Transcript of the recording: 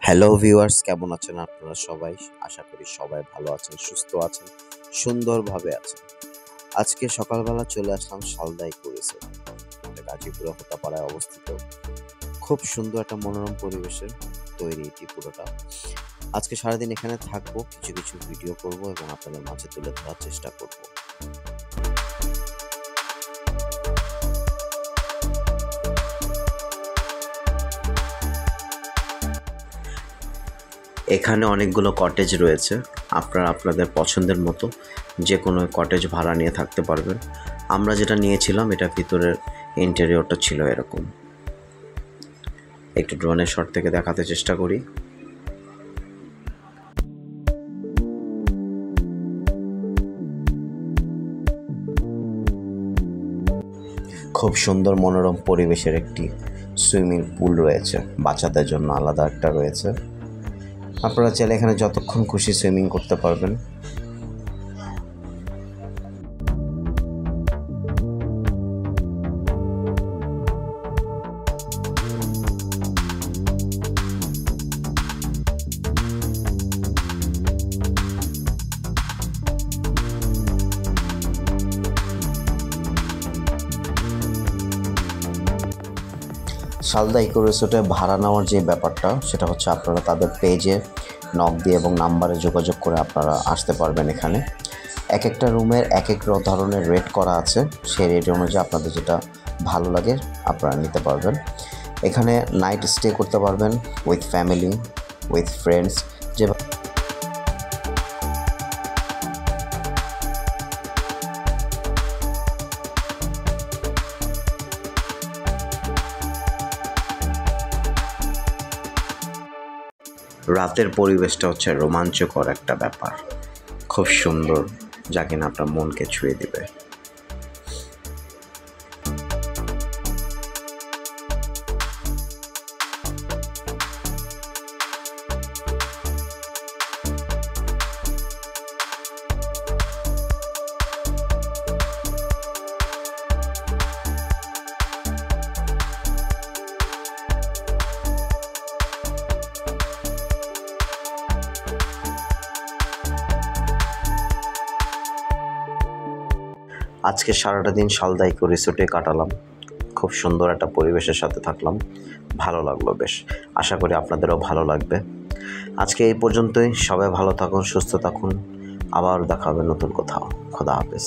Hello viewers, কেমন আছেন আপনারা সবাই? আশা করি সবাই ভালো আছেন, সুস্থ আছেন, সুন্দরভাবে আছেন। আজকে সকালবেলা চলে আসলাম শালদা ইকো রিসোর্ট, এটা গাজীপুরে হোতাপাড়ায় অবস্থিত। খুব সুন্দর একটা মনোরম পরিবেশের তৈরি এটি পুরোটা। আজকে সারাদিন এখানে থাকবো, কিছু কিছু ভিডিও করব এবং আপনাদের মাঝে তুলে ধরার চেষ্টা করব। এখানে অনেকগুলো কটেজ রয়েছে, আপনারা আপনাদের পছন্দের মতো যে কোনো কটেজ ভাড়া নিয়ে থাকতে পারবেন। আমরা যেটা নিয়েছিলাম এটা ভিতরের ইন্টেরিয়রটা ছিল এরকম। একটু ড্রোনের শট থেকে দেখাতে চেষ্টা করি। খুব সুন্দর মনোরম পরিবেশের একটি সুইমিং পুল রয়েছে, বাচ্চাদের জন্য আলাদা একটা রয়েছে। আপনারা চাইলে এখানে যতক্ষণ খুশি সুইমিং করতে পারবেন। শালদা ইকো রিসোর্টে ভাড়া নেওয়ার যে ব্যাপারটা, সেটা হচ্ছে আপনারা তাদের পেজে নক দিয়ে এবং নাম্বারে যোগাযোগ করে আপনারা আসতে পারবেন। এখানে এক একটা রুমের এক এক ধরনের রেট করা আছে, সেই রেট অনুযায়ী আপনাদের যেটা ভালো লাগে আপনারা নিতে পারবেন। এখানে নাইট স্টে করতে পারবেন উইথ ফ্যামিলি, উইথ ফ্রেন্ডস। যে রাতের পরিবেশটা হচ্ছে রোমাঞ্চকর একটা ব্যাপার, খুব সুন্দর, যা কিনা আপনার মনকে ছুঁয়ে দিবে। আজকে সারাটা দিন শালদা ইকো রিসোর্টে কাটালাম, খুব সুন্দর একটা পরিবেশের সাথে থাকলাম, ভালো লাগলো বেশ। আশা করি আপনাদেরও ভালো লাগবে। আজকে এই পর্যন্তই, সবাই ভালো থাকুন, সুস্থ থাকুন, আবার দেখা হবে নতুন কোথাও। খোদা হাফেজ।